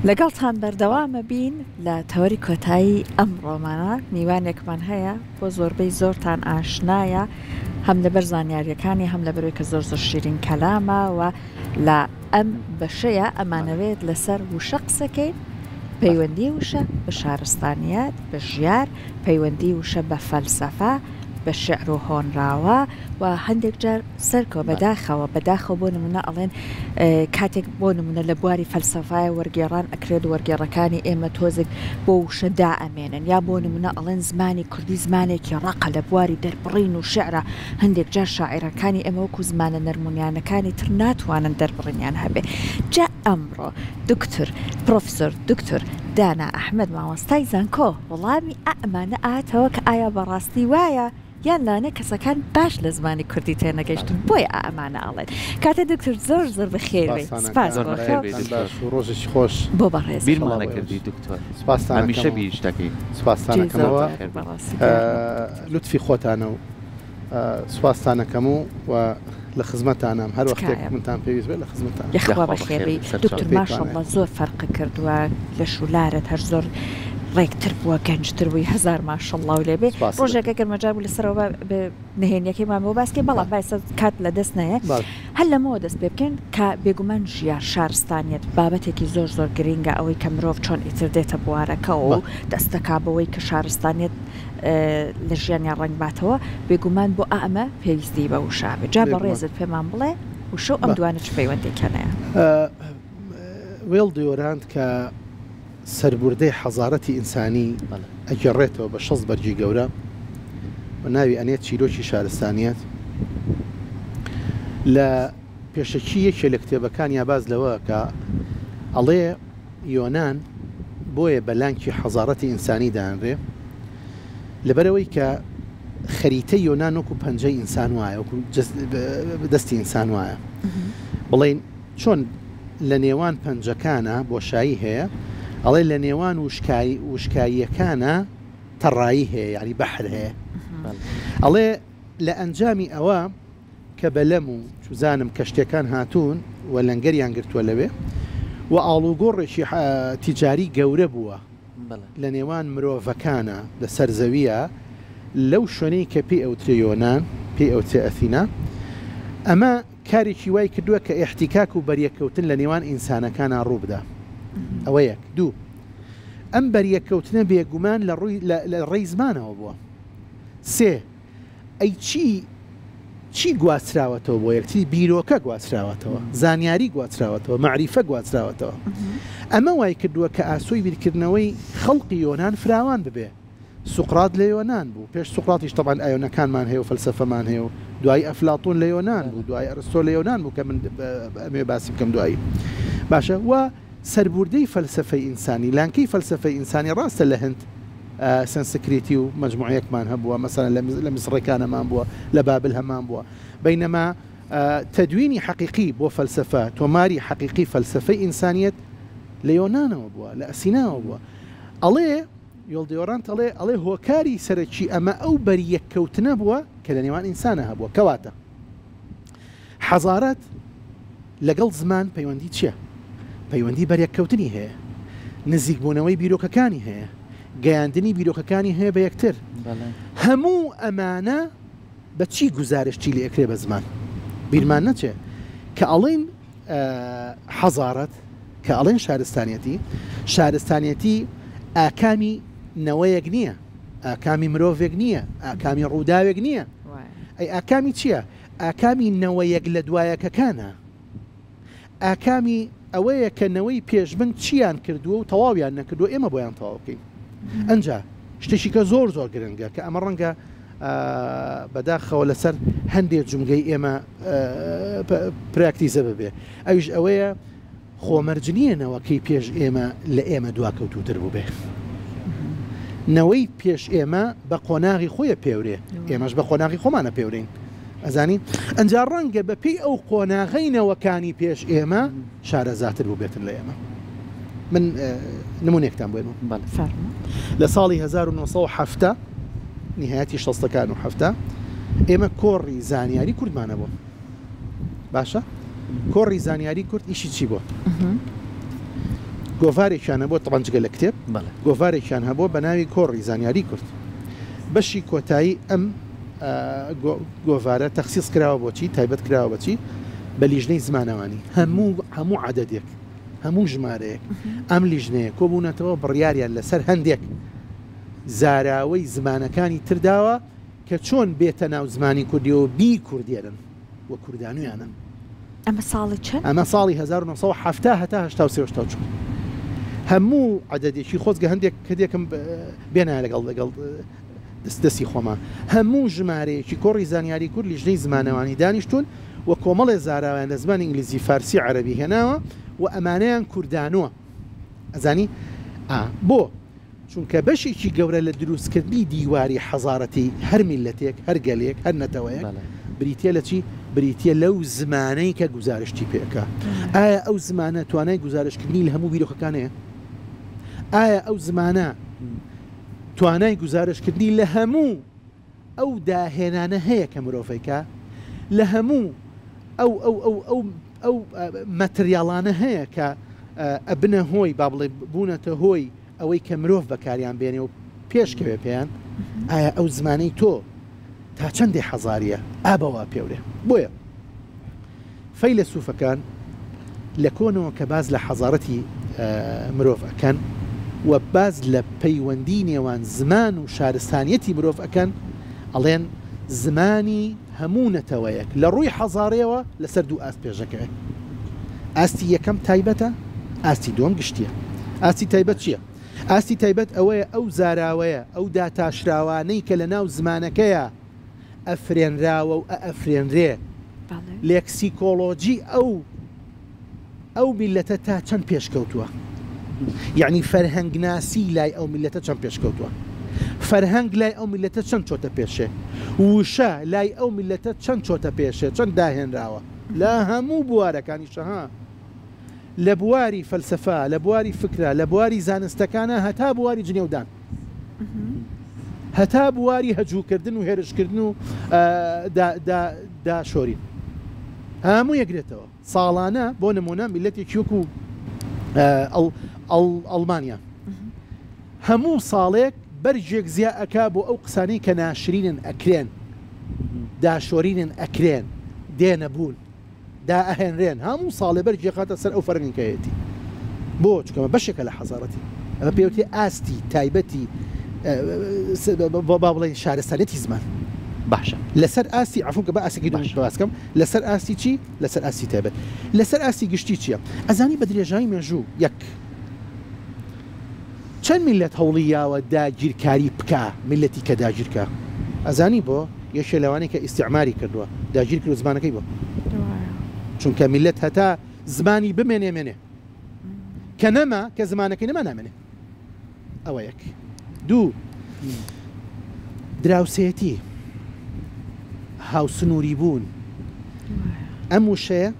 لەگەڵتان بەردەوامە بین لە تەوەری کۆتایی ئەم ڕۆمانە میوانێکمان هەیە بۆ زۆربەی زۆرتان ئاشنایە هەم لەبەر زانیاریەکانی هەم لەبەرەوەی کە زۆر شیرین کەلامە و لە ئەم بەشەیە ئەمانەوێت لەسەر وشە قسەکەین پەیوەندی وشە بە شارستانیات بە ژیار پەیوەندی وشە بە فەلسەفە بە شعر و هۆنراوە و هەندێک جار سەرکەوە بەداخەوە بۆ نمونە ئەڵێن کاتێک بۆ نمونە لە بواری فەلسەفای وەرگێڕان ئەکرێت وەرگێڕەکانی ئێمە تۆزێک بۆ وشە دائەمێنن یا بۆ نمونە ئەڵێن زمانی کوردی زمانێکی ڕقە لە بواری دەربڕین و شعرە هەندێک جار شاعیرەکانی ئێمە وەکو زمانە نەرمونیانەکانی تر ناتوانن دەربڕینیان هەبێ جا ئەمڕۆ دکتۆر پرۆفسۆر دکتۆر دانا ئەحمەد مامۆستای زانکۆ وەڵامی ئەمانە ئاتەوە کە ئایا بەڕاستی وایە یان لانە کەسەکان باش لە زمانی کوردی تێنەگەیشتن بۆیە ئەمانە ئاڵێن کاتە دکتۆر زۆر بەخێربێ سپاس ڕۆژێکی خۆش بۆ بەڕێز بیرمانە کردی دکتۆر هەمیشە بیرشتەکەی سپاسانەکەمەوە لوتفی خۆتانە و سپاسانەکەم و لە خزمەتانم هەر وەختێک منتان پێویست بێت لە خزمەتان یخوا بەخێری دکتۆر ماشەڵڵا زۆر فەرقی کردووە لە شولارت هەر زۆر ڕێکتر بووە گەنجتر بووی هزار ماشەڵڵا و لێبێ ڕۆژێکە گەرمەجار بوو لەسەرەوە نهێنیەکەی مامەوە باسکێ بەڵام بایسە کات لە دەست نەیە هەر لەمەوە دەست پێ بکەین کە بێگومان ژیار شارستانیت بابەتێکی زۆر گرینگە ئەوەی کە مرۆڤ چۆن ئیتر دێتە بوارەکەەوە و دەستەکا بەوەی کە شارستانیت لە ژیانیان ڕنگ باتەوە بێگومان بۆ ئەمە پێویستی بە وشابێ جا بە ڕێزت پێمان بڵێ وشە ئەم دوانە چ پەیوەندێکەنەیە وێڵ دیۆراند کە سەربوردەی حەزارەتی ئینسانی ئەگەڕێتەوە بە 6 بەرجی گەورە و ناوی ئەنێت چیرۆکی شارستانیت لە پێشەکی یەکێ لە کتێبەکان یا باز لەوە کە ئەڵێ یۆنان بۆیە بەلانکی حەزارەتی ئینسانی دانرێ لەبەرەوەی کە خەریتە یۆنان وەکو پەنجەی ئینسان وایە وەکو دەستی ئینسان وایە بڵێن چۆن لە نێوان پەنجەکانە بۆشایی هەیە ئەڵێ لە نێوان وشکاییەکانە تەڕایی هەیە یعنی بەحر هەیە ئەڵێ لە ئەنجامی ئەوە کە بەلەم و چوزانم کەشتەکان هاتوون و لەنگەریان گرتووە لەوێ و ئاڵوگۆڕێکی تیجاری گەورە بووە لە نێوان مرۆڤەکانە لە سەرزەویە لەو شوێنەی کە پێی ئەوترێ یۆنان پێی ئەوترێ ئەثینا ئەمە کارێکی وای کردووە کە ئیحتیکاک و بەریەکەوتن لە نێوان ئینسانەکانە ڕووبدا ئەوە یەک دوو ئەم بەریەکەوتنە بێگومان لە ڕێی زمانەوە بووە سێ ئەی چی گواستراوەتەوە بۆ یەکتی بیرۆکە گواستراوەتەوە زانیاری گواستراوەتەوە معریفە گواستراوەتەوە ئەمە وای کردووە کە ئاسۆی بیرکردنەوەی خەڵقی یۆنان فراوان ببێ سوقرات لە یۆنان بوو پێش سوقراتیش طبعاً ئایۆنەکانمان هەیە و فەلسەفەمان هەیە و دوای ئەفلاتون لە یۆنان بوو دوای ئەرستۆ لە یۆنان بوو کە من ئەمێ باسی بکەم دوایی باشە و سەربوردەی فەلسەفەی ئینسانی لانکەی فەلسەفەی ئینسانی ڕاستە لە هەند سنسکریتی و مجموعەیەکمان هەبووە مەسەڵەن لە میسڕەکانەمان بووە لە بابل هەمان بووە بەینەما تەدوینی حەقیقی بۆ فەلسەفە تۆماری حەقیقی فەلسەفەی ئینسانیەت لە یۆنانەوە بووە لە ئەسیناوە بووە ئەڵێ یۆڵدیۆرانت ئەڵێ هۆکاری سەرەکی ئەمە ئەو بەریەککەوتنە بووە کە لە نێوان ئینسانە هەبووە کەواتە حەزارەت لەگەڵ زمان پەیوەندی چییە؟ پەیوەندی بەریەککەوتنی هەیە نزیکبوونەوەی بیرۆکەکانی هەیە گەیاندنی بیرۆکەکانی هەیە بە یەکتر هەموو ئەمانە بە چی گزارشتی لێ ئەکرێ بە زمان بیرمان نەچێ کە ئەڵێن حەزارەت کە ئەڵێن شارستانیەتی ئاکامی نەوەیەک نییە ئاکامی مرۆڤێک نییە ئاکامی ڕووداوێک نییە ئەی ئاکامی چییە؟ ئاکامی نەوەیەک لە دوایەکەکانە ئاکامی ئەوەیە کە نەوەی پێشبن چیان کردووە و تەواویان نەکردووە ئێمە بۆیان تەواو بکەین ئەنجا شتێکی کە زۆر گرنگە کە ئەمە ڕەنگە بەداخەوە لەسەر هەندێک جمگەی ئێمە پراکتیزە ببێ ئەویش ئەوەیە خۆمەرجنیەنەوەکەی پێش ئێمە لە ئێمە دواکەوتوتر بوو بێ نەوەی پێش ئێمە بە قۆناغی خۆیە پێورێ ئێمەش بە قۆناغی خۆمانە پێورین ئەزانی ئەنجا ڕەنگە بەپێی ئەو قۆناغەینەوەکانی پێش ئێمە شارەزاتر بوو بێتن لە ئێمە من نمونێکتان بێنەوە لە ساڵی 1970 نهایەتی 1970 ئێمە کۆڕی زانیاری کوردمانە بوو باشە کۆڕی زانیاری کورد ئیشی چی بووە گۆڤارێکیان هەبوو طبعاً جگە لە کتێب گۆڤارێکیان هەبوو بە ناوی کۆڕی زانیاری کورد بەشی کۆتایی ئەم گۆڤارە تەخسیس کراوە بۆچی تایبەت کراوە بەچی بە لیژنەی زمانەوانی هەموو عەدەدێک هەموو ژمارەیەک ئەم لیژنەیە کۆبوونەتەوە بڕیاریان لەسەر هەندێک زاراوەی زمانەکانی ترداوە کە چۆن بێتە ناو زمانی کوردیەوە بی کوردێرن وە کوردانویانە ئەمە ساڵی چەند؟ ئەمە ساڵی 1970 هەتا 1970 هەموو عەدەدێکی خۆزگە هەندێک کەدێکم بێنایە لەگەڵ دەستی خۆمان هەموو ژمارەیەکی کۆڕی زانیاری کورد لیژنەی زمانەوانی دانیشتون و کۆمەڵێ زاراویان لە زمانی ئینگلیزی فارسی عەرەبی هێناوە و ئەمانەیان کوردانووە ئەزانی بۆ چونکە بەشێکی گەورە لە دروستکردنی دیواری حەزارەتی هەر میلەتێک هەر گەلێک هەر نەتەوەیەک بریتە لە چی بریتە لەو زمانەی کە گزارشتی پێکە ئایا ئەو زمانە توانای گزارشکردنی لە هەموو بیرۆکەکانەیە ئایا ئەو زمانە توانای گزارشکردنی لە هەموو ئەو داهێنانە هەیە کە مرۆڤێکە لە هەموو ئەو مەتریاڵانە هەیە کە ئەبنە هۆی با بڵێ بوونەتە هۆی ئەوەی کە مرۆڤ بەکاریان بێنێ و پێشکەوێ پێیان ئایا ئەو زمانەی تۆ تا چەندێ حەزاریە ئابەوە پێورێ بۆیە فەیلسوفەکان لە کۆنەوە کە باز لە حەزارەتی مرۆڤ ئەکەن و باز لە پەیوەندی نێوان زمان و شارستانیەتی مرۆڤ ئەکەن ئەڵێن زمانی هەموو نەتەوەیەک لە ڕووی حەزارەوە لەسەر دوو ئاست پێشەکەوێت ئاستی یەکەم تایبەتە ئاستی دووەم گشتیە ئاستی تایبەت چییە؟ ئاستی تایبەت ئەوەیە ئەو زاراوەیە ئەو داتاشراوانەی کە لە ناو زمانەکەیە ئەفرێنراوە و ئەفرێنرێ لێکسیکۆلۆجی ئەو میلەتە تا چەند پێشکەوتووە یعنی فەرهەنگناسی لای ئەو میلەتە چەند پێشکەوتووە فەرهەنگ لای ئەو میلەتە چەند چۆتە پێشێ وشە لای ئەو میلەتە چەند چۆتە پێشێ چەند داهێنراوە لە هەموو بوارەکانی شەها لە بواری فەلسەفە لە بواری فکرە لە بواری زانستەکانە هەتا بواری جنێودان هەتا بواری هەجووکردن و هێرشکردن و داشۆرین هەموو یەکرێتەوە ساڵانە بۆ نمونە میلەتێکی وەکو ئەڵمانیا هەموو ساڵێک بەرجێک زیا ئەکا بۆ ئەو قسانەی کە ناشرینن ئەکرێن داشۆرینن ئەکرێن دێنەبوون دا ئەهێنرێن هەموو ساڵێ بەرجێ خاتە سەر ئەو فەرنگەکەیەتی بۆ چکەمە بەشێکە لە حەزارەتی ئەمە پێوتێ ئاستی تایبەتی با بڵێ شارستانێتی زمان باشە لەسەر ئاستی عفوکە بە ئاسێکی دواسکەم لەسەر ئاستی چی لەسەر ئاستی تایبەت لەسەر ئاستی گشتی چییە ئەزانی بە درێژایی مێژوو یەک چەند میلەت هەوڵیاوە داگیرکاری بکە میلەتی کە داگیرکە ئەزانی بۆ یەشێ لەوانەیە کە ئیستیعماری کردووە داگیر کرد و زمانەکەی بۆ چونکە میلەت هەتا زمانی بمێنێ کە نەما کە زمانەکەی نەما نامێنێ ئەوە یەک دوو دراوسێتی هاوسنووری بوون ئەم وشەیە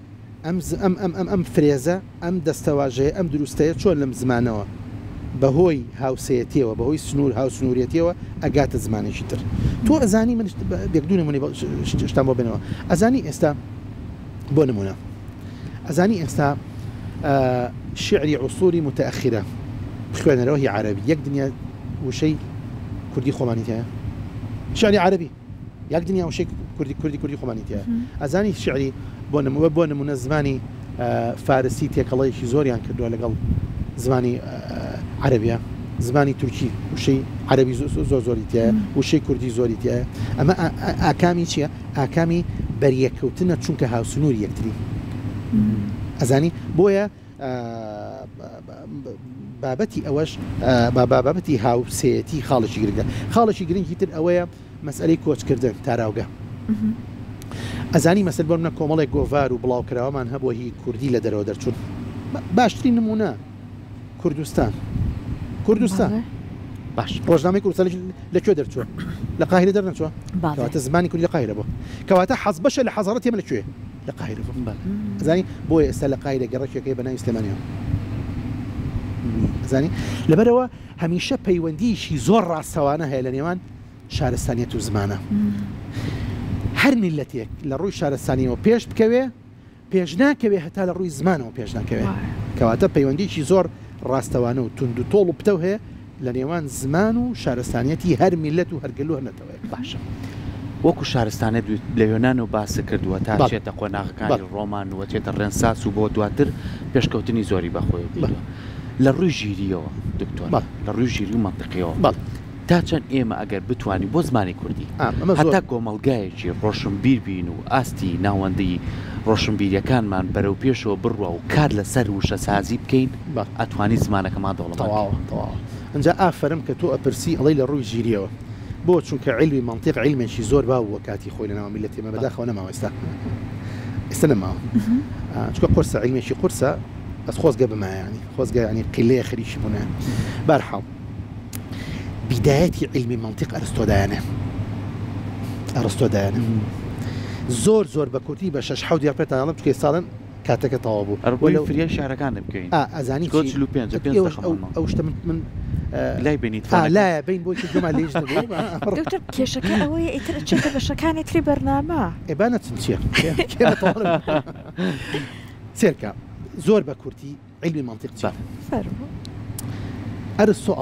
ئەم فرێزە ئەم دەستەواژەیە ئەم دروستەیە چۆن لەم زمانەوە بەهۆی هاوسەتیەوە بەهۆی سنوور هاوسنووریەتیەوە ئەگاتە زمانێکی تر تۆ ئەزانی من بێکدو نمونەی شتان بۆ بنەوە ئەزانی ئێستا بۆ نمونە ئەزانی ئێستا شعری عوسوری متأخرە خوێنەرەوە هی عەرەبی یەک دنیا وشەی کوردی خۆمانی تایە شعری عەرەبی یەک دنیا وشەی کوردی خۆمانی تایە ئەزانی شعری بۆ نمونە زمانی فارسی تێکەڵەیەکی زۆریان کردووە لەگەڵ زمانی عەرەبیە زمانی تورکی وشەی عەرەبی زۆری تایە وشەی کوردی زۆری تایە ئەمە ئاکامی چییە؟ ئاکامی بەریەکەوتنە چونکە هاوسنووری یەکتری ئەزانی بۆیە بابەتی ئەوەش بابەتی هاوسەتی خاڵشی گرنگە خاڵشی گرنگی تر ئەوەیە مەسئلەی کۆچکردن تاراوگە ئەزانی مەسەل بۆ منە کۆمەڵێک گۆڤار و بڵاوکراوەمان هەبووە هی کوردی لە دەرەوە دەرچوون باشترین نمونە کوردستان باش ڕۆژنامەی کوردستان لەکوێ دەرچووە لە قاهرە دەرنەچووە کەواتە زمانی کوردی لە قاهرە بوو کەواتە حەز بەشە لە حەزارەتی ئێمە لەکوێ لە قاهرە بوو ئەزانی بۆیە ئێستا لە قاهرە گەڕەکێکەکەی بە ناوی سلێمانیەوە ئەزانی لەبەرەوە هەمیشە پەیوەندیشی زۆر ڕاستەوانە هەیە لە نێوان شارستانیەت و زمانە هەر میلەتێک لە ڕووی شارستانیەوە پێش بکەوێ پێش ناکەوێ هەتا لە ڕووی زمانەوە پێش ناکەوێ کەواتە پەیوەندیشی زۆر ڕاستەوانە و تونند و تۆڵ و پتە هەیە لە نێوان زمان و شارستانیەتی هەر میلەت و هەرگەلو هەرنەتەوەی باشە. وەکو شارستانە لە یۆنان و باس کردووە تا چێتە قۆناغەکانی ڕۆمان و چێتە ڕێنساس و بۆ دواتر پێشکەوتنی زۆری بەخۆی لە ڕووی ژیریەوە دکتۆر لە ڕووی ژیری و منطقیەوە تا چەند ئێمە ئەگەر بتوانین بۆ زمانی کوردی هەتا کۆمەڵگایەکی ڕۆشنبیر بین و ئاستی ناوەندی ڕۆشنبیریەکانمان بەرەو پێشەوە بڕوە و کار لەسەر وشە سازی بکەین ئەتوانی زمانەکەمان دەوڵەمەوە. ئەنجا ئافرم کە تۆ ئەپرسی ئەڵەی لە ڕووی ژیریەوە بۆ چونکە علمی منطق علمێکی زۆر باوە کاتی خۆی لەناو میلەتی ئێمە بەداخەوە نەماوە ئێستا نەماوە چونکە قورسە علمێکی قورسە بەس خۆزگە بمایانی خۆزگە ینی قیلەیە خەریکی بوونە بەرحاڵ بدايتي علمي منطق ئەرستۆدایانە زۆر زۆر بە کورتی بە 6 حەوت یان پێتانڵم چکە ساڵن کاتەکە تەواو بوو فریای شارەکان بکەین ئەزانی ئەو شتە من لای بینیت لا بین بۆی دوما لێژ دکتۆر کێشەکە ئەوەیە ئیتر چێتە بەشەکانی تری بەرنامە ئێبانە چییە سێرکە زۆر بە کورتی علمی منطق ئەرستۆ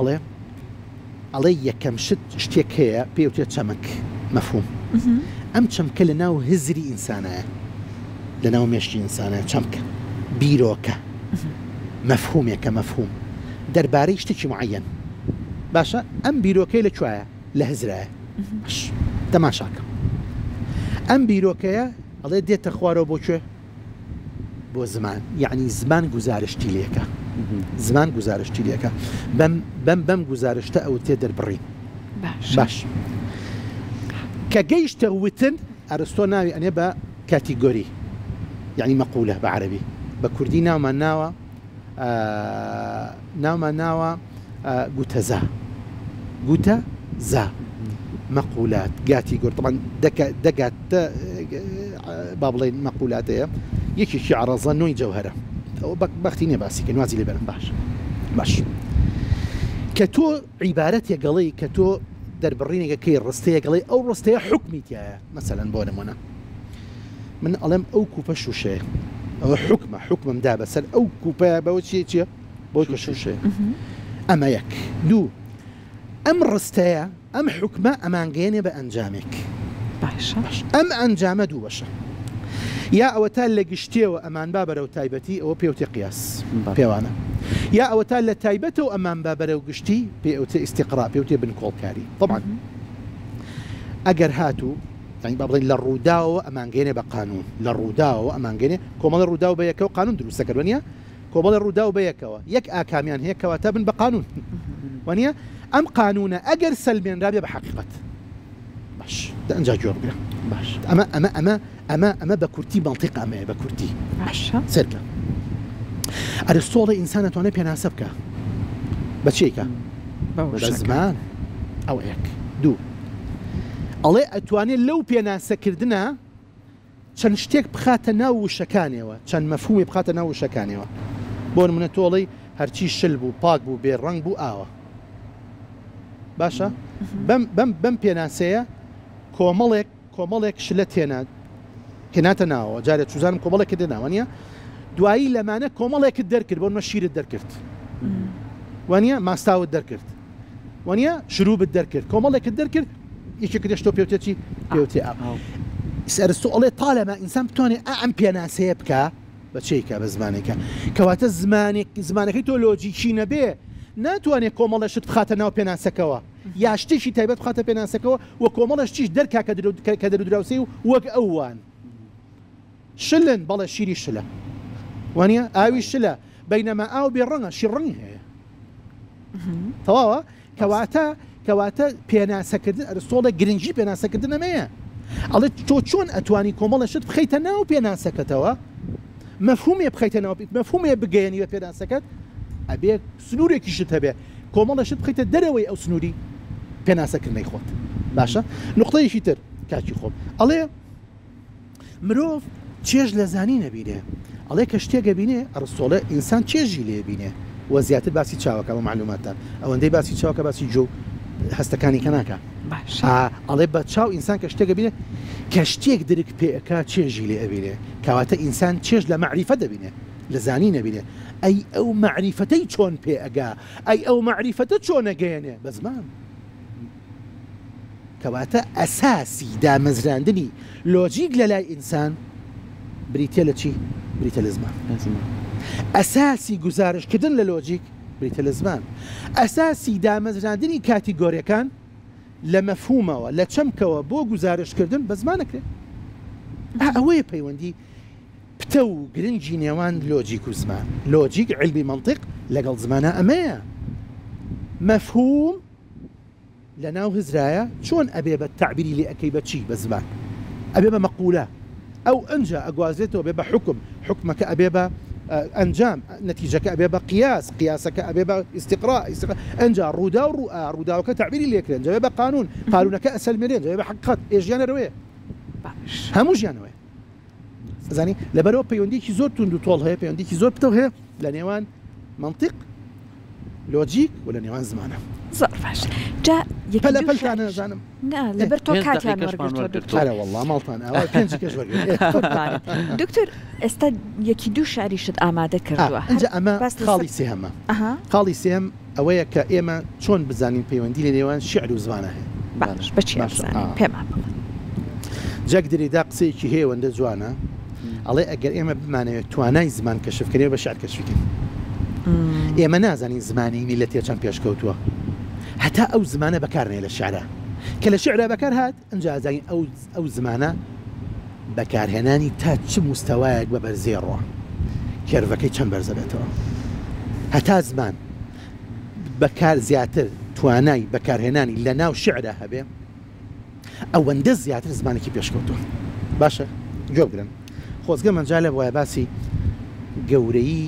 ئەڵێ یەکەم شتێک هەیە پێوتێت چەمک مەفهوم ئەم چەمکە لە ناو هزری ئینسانایە لە ناو مێشتی ئینسانە چەمکە بیرۆکە مەفهومێکە مەفهوم دەربارەی شتێکی معەن باشە ئەم بیرۆکەی لەکوایە لە هزرایە تەماشاکە ئەم بیرۆکەیە ئەڵێ دێتە خوارەوە بۆ بۆ زمان یعنی زمان گزارشتی لێکە زمان گزارشتی لێکە بەم گزارشتە ئەو تێ دەربڕین باش کە گەیشتە وتن ئەرستۆ ناوی ئەنێ بە کاتیگۆری یعنی مەقولە بە عەرەبی بە کوردی ناومان ناوە گوتە زا مەقولات گاتیگۆر طبعا دەگات با بڵێن مەقولاتەیە یەکێکی عەرەزە نۆی جەوهەرە بەختی نیە باسیکە نوازی لێ بەرم باش کە تۆ عیبارەتێک گەڵی کە تۆ دەربڕینێکەکەی ڕستەیە گەڵی ئەو ڕستەیە حکمی تایە مەسەلەن بۆ نمونە من ئەڵێم ئەو کوپە شوشەیە ئەوە حکممدا بەسەر ئەو کوپەیە بەوە چیە بۆ شوشەیە ئەمە یەک دوو ئەم ڕستەیە ئەم حکمە ئەمانگەێنێ بە ئەنجامێک ئەم ئەنجامە دوو بەشە یا ئەوە تا لە گشتێەوە ئەمان با بەرەو تایبەتی ئەوە پێوتێ قیاس پێوانە یا ئەوە تا لە تایبەتەوە ئەمان با بەرەو گشتی پێوتێ ئیستیقرا پێوتێ بنکۆڵکاری طبعا ئەگەر هاتوو یعنی با بڵێن لە ڕووداوە ئەمانگەێنێ بە قانون لە ڕووداوە ئەمانگەێنێ کۆمەڵە ڕووداو بە یەکەوە قانون دروستەکرد وەنیە کۆمەڵە ڕووداو بە یەکەوە یەک ئاکامیان هەیە کەواتە بن بە قانون وەنیە ئەم قانونە ئەگەر سەلمێنرابێ بە حەقیقەت باش ئەنجا جۆر بێ باش ئەمە بە کورتی منطق ئەمەیە بە کورتی سەرکە ئەرستۆڵی ئینسان ئەتوانێت پێناسە بکە بە چێکە بە زمان ئەو یەک دوو ئەڵێ ئەتوانێت لەو پێناسەکردنە چەند شتێک بخاتە ناو وشەکانەوە چەند مەفهومی بخاتە ناو وشەکانەوە بۆ نمونە تۆڵی هەرچی شل بوو پاک بوو بێڕەنگ بوو ئاوە باشە بەم پێناسەیە کۆمەڵێک شلە هێناتە ناوە جارێت چوزانم کۆمەڵێکی دێناوە نیە دوایی لەمانە کۆمەڵێکت دەرکرد بۆ نمە شیرت دەرکرد وانە ماستاوت دەرکرد وانە شروبت دەرکرد کۆمەڵێکت دەرکرد یەکێک دەشتۆ پێوتێکی پێوتێ ئەرستۆ ئەڵێ تاالەمە ئینسان بتوانێت ئەم پێناسەیە بکە بە چێکە بە زمانێکە کەواتە زمانەکەی تۆ لۆجیکی نەبێ ناتوانێت کۆمەڵەشت بخاتە ناو پێناسەکەەوە یا شتێکی تایبەت بخاتە پێناسەکەەوە و کۆمەڵەشتیش دەرکا کە دەرودراوسی و وەک ئەووان شلن بەڵێ شیری شلە وانە ئاوی شلە بەینەما ئاو بێ ڕەنگە شیڕەنگی هەیە تەواوە کەواتە پێناسەکردن ئەرستۆڵە گرنگی پێناسەکردن ئەمەیە ئەڵێ تۆ چۆن ئەتوانی کۆمەڵەشت بخەیتە ناو پێناسەکەتەوە مەفهومێ بخەیتە ناو مەفهومێ بگەیەنی بە پێناسەکەت ئەبێ سنوورێکیشت هەبێ کۆمەڵەشت بخەیتە دەرەوەی ئەو سنووری پێناسەکردنەی خۆت باشە نقطەیەکی تر کاکی خۆم ئەڵێ مرۆڤ چێژ لە زانی نەبینێ ئەڵێ کە شتێکە بینێ ئەرستۆڵە ئینسان چێژی لێ بینێ وە زیاتر باسی چاوەکە بە معلوماتان ئەوەندەی باسی چاوکە باسی جۆ هەستەکانی کەناکە ئەڵێ بە چاو ئینسان کە شتێکە بینێ کە شتێک درک پێەکە چێژی لێ ئەبینێ کەواتە ئینسان چێژ لە معریفە دەبینێ لە زانی نەبینێ ئەی ئەو معریفەتەی چۆن پێ ئەگا ئەی ئەو معریفەتە چۆن ئەگەیەنێ بە زمان کەواتە ئەساسی دامەزراندنی لۆجیک لە لای ئینسان بریتە لە چی؟ بریتە لە زمان ئەساسی گزارشکردن لە لۆجیک بریتە لە زمان ئەساسی دامەزراندنی کاتیگۆریەکان لە مەفهومەوە لە چەمکەوە بۆ گزارشکردن بە زمانەکرێت ئەوەیە پەیوەندی پتە و گرنگی نێوان لۆجیک و زمان لۆجیک علمی منطق لەگەڵ زمانە ئەمەیە مەفهوم لە ناو هزرایە چۆن ئەبێ بە تعبیری لێ ئەەکەی بە چی بە زمان ئەبێ بە مەقولە ئەو ئەنجا ئەگوازێتەوە بێ بە حکمەکە ئەبێ بە ئەنجام نەتیجەکە ئەبێ بە قیاسەکە ئەبێ بە ئیستقرا ئەنجا ڕوودا و ڕووداوەکە تعبیری لێکرێن جەوێ بە قانونەکە ئەسەلمێنێن جەوێ بە حقیقەت ئێژیانەوەیە هەموو ژیانەوەی زانی لەبەرەوە پەیوەندێکی زۆر توند و تۆڵ هەیە پەیوەندێکی زۆر پتە هەیە لە نێوان منطق لۆجیک و لە نێوان زمانە زۆر باش جا پەلەپەلتانە نەزانم لەبەر تۆ کاتیان وەرگرتووە وەڵڵا ماڵتان ئەوە پێنج کەش وەرگرت دکتۆر ئێستا یەکی دوو شاریشت ئامادە کردووە ئەنجا ئەمە خاڵی سێهەمە خاڵی سێم ئەوەیە کە ئێمە چۆن بزانین پەیوەندی لە نێوان شیعر و زمانە هەیە باش بەچی پێمان جەک دەریدا قسەیەکی هەیەوەندە جوانە ئەڵێ ئەگەر ئێمە بمانەوێت توانای زمان کەشفکردنەوە بە شعر کەشفکەین ئێمە نازانین زمانینی لە تێچەند پێشکەوتووە هەتا ئەو زمانە بەکارنێ لە شعرە کە لە شعرە بەکار هات ئەنجا زانین ئەو زمانە بەکارهێنانی تا چ مستەوایەک بە بەرزێڕوە کێرڤەکەی چەند بەرزە بێتەوە هەتا زمان بەکار زیاتر توانای بەکارهێنانی لە ناو شعرە هەبێ ئەوەندە زیاتر زمانێکی پێشکەوتووە باشە گوێ بگرن خۆزگە منجا لە وایە باسی گەورەی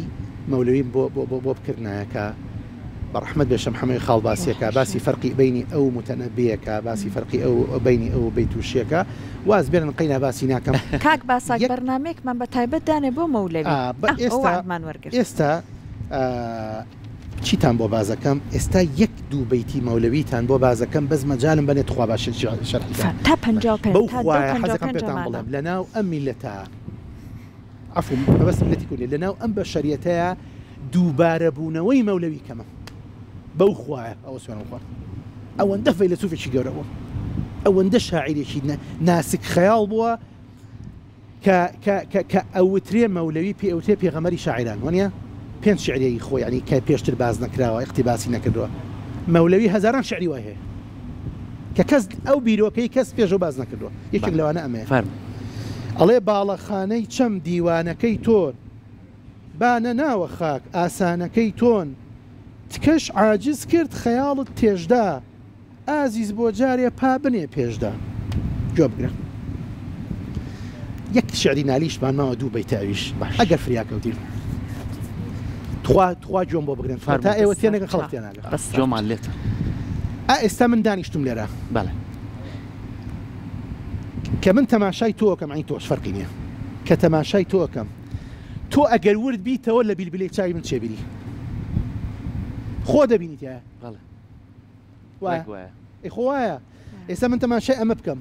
مەولەوی بۆ بکردنایەکە بەڕەحمەت بێشەم هەمووی خاڵ باسیەکە باسی فەرقی بینی ئەو متەنەبیەکە باسی فەرقی ئەو بینی ئەو بەیتوشیەکە واز بێنن قەینا باسی ناکەم کاک باساک بەرنامەیەکمان بە تایبەت دانێ بۆ مەولەوی ئێستا چیتان بۆ بازەکەم ئێستا یەک دوو بەیتی مەولەویتان بۆ بازەکەم بەس مەجالم بنێت خوا باش شەرحیتان تا 55 بەو خوایە حەزەکەم پێتان بڵێم لەناو ئەم میلەتە عفو بەس میلەتی کوردی لەناو ئەم بەشەریەتەیە دووبارە بوونەوەی مەولەوی کەمە بەو خوایە ئەوە سوێنم خوارد ئەوەندە فەیلسوفێکی گەورە بووە ئەوەندە شاعیرێکی ناسک خەیاڵ بووە کە ئەوترێ مەولەوی پێ ئەوترێ پێغەمەری شاعیران وانە پێنج شعریەی خۆی ینی کە پێشتر باز نەکراوە اقتیباسی نەکردووە مەولەوی هەزاران شعری وای هەیە کە کەس ئەو بیرۆکەی کەس پێشەوە باز نەکردووە یەکێک لەوانە ئەمەیە ئەڵێ باڵەخانەی چەم دیوانەکەی تۆن بانە ناوە خاک ئاسانەکەی تۆن تکەش عاجز کرد خەیاڵت تێژدا ئازیز بۆ جارێ پا بنێ پێشدا گوێ بگرە یەک شعری نالیشمان ماوە دوو بەیتاویش ئەگەر فریاکەوتین تخوا جۆم بۆ بگرن تا ئێوە تێنەکە خەڵک تێناگە جۆمان لێت ئێستا من دانیشتم لێرە بەڵێ کە من تەماشای تۆکەم ئەین تۆش فەرقی نییە کە تەماشای تۆکەم تۆ ئەگەر ورد بیتەوە لە بیلبلەی چاوی من چێبیری خۆ دەبینیتە بەڵێ خۆ وایە ئێستا من تەماشای ئەمە بکەم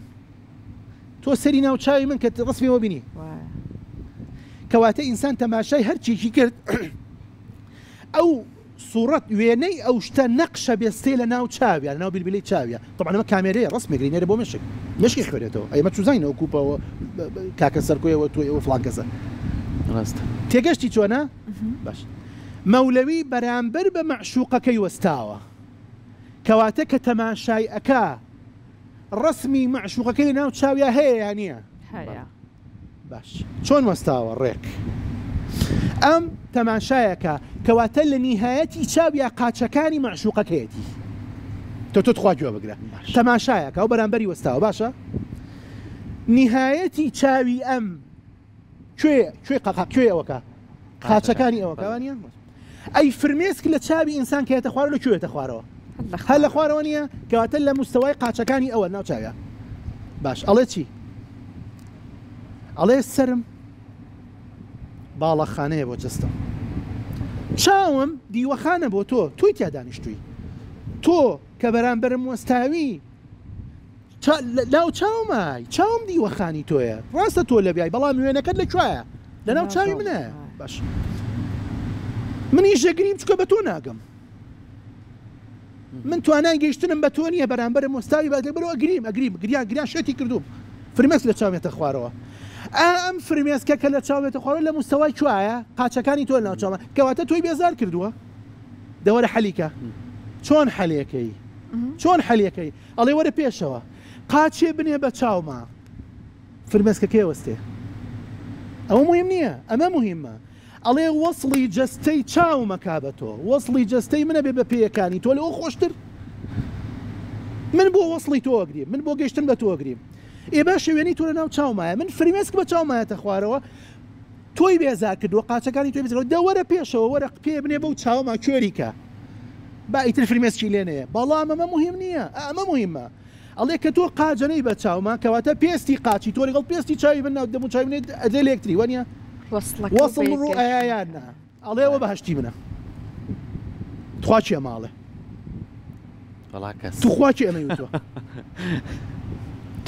تۆ سەری ناو چاوی من کە ڕسمیەوە بینی کەواتە ئینسان تەماشای هەرچێکی کرد ئەو سوورەت وێنەی ئەو شتە نەقشە بێستێ لە ناو چاویە لە ناو بیلبلەی چاویە طبعا ئەمە کامێرەیە ڕستمێگری نێرە بۆ مشکی خوێنێتەوە ئەمە چوزانینەوە کوپەوە کاکە سەرکۆیەوە توی ئەوە فڵان کەسە تێگەشتی چۆنە باش مەولەوی بەرامبەر بە مەعشوقەکەی وەستاوە کەواتە کە تەماشای ئەکا ڕسمی مەعشوقەکەی لە ناو چاویە هەیە یان نییە باش چۆن وەستاوە ڕێک ئەم تەماشایەکە کەواتە لە نیهایەتی چاویە قاچەکانی مەعشوقەکەیەتی تۆ تخوا گوێ بگرە تەماشایەکە ئەو بەرامبەری وەستاوە باشە نیهایەتی چاوی ئەم کوێ ئەوەکە قاچەکانی ئەوەکەوانە ئەی فرمێسک لە چاوی ئینسان کە هێتە خوارەوە لە کوێتە خوارەوە هەر لە خوارەوە نییە کەواتە لە مستەوای قاچەکانی ئەوە ناو چاویە باش ئەڵێ چی ئەڵێ سرم باڵەخانەیە بۆ جستە چاوم دیوەخانە بۆ تۆی تیا دانیشتووی تۆ کە بەرامبەرم وەستاوی لاو چاومای چاوم دیوەخانی تۆیە ڕاستە تۆ لە بیای بەڵام وێنەکەت لەکوایە لە ناو چاوی منە باش منیش ئەگریم چکە بە تۆ ناگەم من توانای گەیشتنم بە تۆ نییە بەرامبەر مۆستاوی بە بەرەوە ئەگریم گریان شێتی کردوم فرمێسک لە چاوێتە خوارەوە ئەم فرمێسکە کە لە چاوێتە خوارەوە لە مستەوای کوایە قاچەکانی تۆ ناو چاوە کەواتە تۆی بێزار کردووە دەوەرە حەلیکە چۆن حەلیەکەی ئەڵێ وەرە پێشەوە قاچێ بنێ بە چاومە فرمێسکە کێوەستێ ئەوە مهم نییە ئەمە مهمە ئەڵێ وەصلی جەستەی چاومەکا بە تۆ وەصلی جەستەی منە بێ بە پێیەکانی تۆ لەوە خۆشتر من بۆ وەصلی تۆ ئەگریم من بۆ گەیشتن بە تۆ ئەگریم ئێ باش شوێنی تۆ لە ناو چاومایە من فرمێسک بە چاومایەتە خوارەوە تۆی بێزار کردووە قاچەکانی تۆی بێزارەوە دەوەرە پێشەوە وەرە پێ بنێ بەو چاومە کوێریکە با ئیتر فرمێسکی لێنەیە بەڵام ئەمە مهم نییە ئەمە مهمە ئەڵێ کە تۆ قاجەنەی بە چاومە کەواتە پێستی قاچی تۆ لەگەڵ پێستی چاوی بن ناو دەمو چاوی بنێت ئەدێ لێکتری وەنیە وەصل ڕوو ئەیانە ئەڵێەوە بەهشتی منە تخوا چیە ماڵێ توخوا چی ئەمە تۆ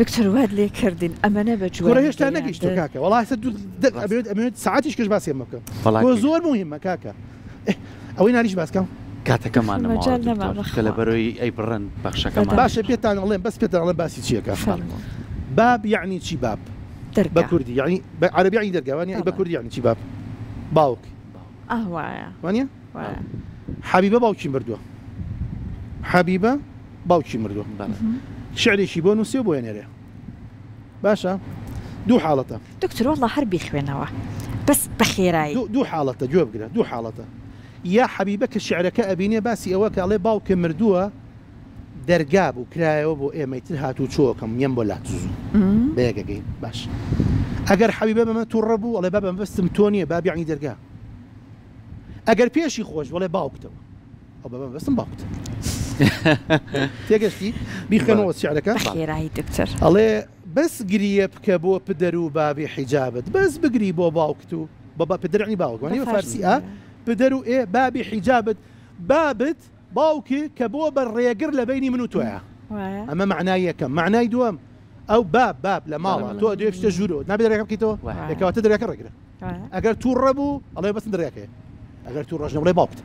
دکتۆر واد لێ کردین ئەمەنە بە جوۆرە هێشتا نەگەیشتۆ کاکە وەڵای ئەمێت ساعتیش کەش باسی ئەمە بکەم بۆ زۆر مهمە کاکە ئەوەی ناریش باسکەم کاتەکەمان کە لە بەرەوەی ئەی بڕن بەخشەکەمان باشە پێتان ئەڵێم بەس پێتان ئەڵێم باسی چیەکە باب یعنی چی باب بە کوردی یعنی بە عەرەبی یعنی دەرگاوانی بە کوردی یعنی چی باب باوک ئەوایە وانە حەبیبە باوکی مردووە حەبیبە باوکی مردووە شعرێکی بۆ نووسێ بۆ وێنێرێ باشە دوو حاڵەتە دکتۆر وەڵڵا هەر بیخوێنەوە بەس بە خێرایی دوو حاڵەتە گوێ بگرە دوو حاڵەتە یا حەبیبە کە شعرەکە ئەبینێ باسی ئەوە کە ئەڵێ باوکە مردووە دەرگا بوو کرایەوە بۆ ئێمەیتر هاتوو چۆکەم یەم بۆ لاتزوو بەیەکەگەی باش ئەگەر حەبیبە بەمە تووڕە بوو ئەڵێ با بەمبەستم تۆ نییە با بیعنی دەرگا ئەگەر پێشی خۆش وەڵێ باوکتەوە ئەو بە بەمبەستم باوکتە تێگەشتی بیخەنەوە شعرەکە خێرایی دکتۆر ئەڵێ بەس گریە بکە بۆ پدەر و بابی حیجابت بەس بگری بۆ باوکت و بە پدرعنی باوک وانێ بە فارسی ئا پدەر و ئێ بابی حیجابت بابت باوکی کە بۆ بە ڕێگر لە بینی من و تۆیە ئەمە معنای یەکەم معنای دووەم ئەو باب لە ماڵە تۆ دوێ شتە ژوورەوە نابێت دەرگاکە بکەیتەوە یەکەواتە دەرگاکە ڕێگرە ئەگەر تووڕە بوو ئەڵێ بەسن دەرگاکەیە ئەگەر توو ڕۆژنە بڵێ باوکت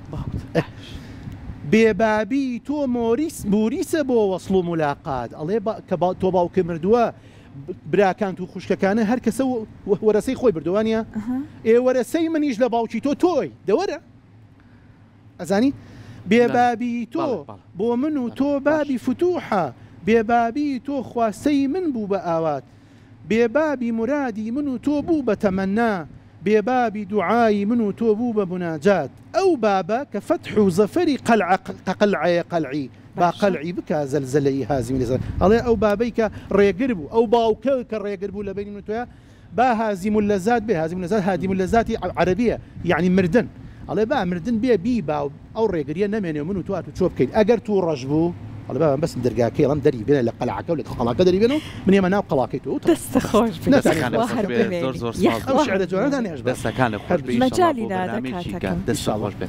بێبابی تۆ موریسە بۆ وەصل و ملاقات ئەڵێ کە تۆ باوکە مردووە براکان و خوشکەکانە هەر کەسە وەرەسەی خۆی بردووانە ئێ وەرەسەی منیش لە باوکی تۆ تۆی دەوەرە ئەزانی بێبابی تۆ بۆ من و تۆ بابی فتوحە بێبابی تۆ خواستەی من بوو بە ئاوات بێبابی مرادی من و تۆ بوو بە تەمەنا بێبابی دوعای من و تۆ بوو بە مناجات ئەو بابە کە فتح و زەفەری قەلعەیە قەلعی با قەلعی بکە زەلزەلەی هازیمی لەسەر ئەڵێ ئەو بابەی کە ڕێگر بوو ئەو باوکە کە ڕێگر بوو لە بینی من تۆیە با هازیم اللەزات بێ هازیم اللەزات هادیم اللەزاتی عەرەبیە یعنی مردن ئەڵێ با مردن بێ بی با ئەو ڕێگریە نەمێنێ من و تۆ هاتو چۆ بکەیت ئەگەر توو ڕەش بوو ئەڵێ با بەس دەرگاکەی ئەڵەم دەری بێنە لە قەلعەکە و لە قەڵاکە دەری بێن و من ئێمە ناو قەڵاکەی تۆ دەستە خۆش دەستەکانە خۆش بێ مەجالی نادە کاتەکەم دەستە خۆش بێ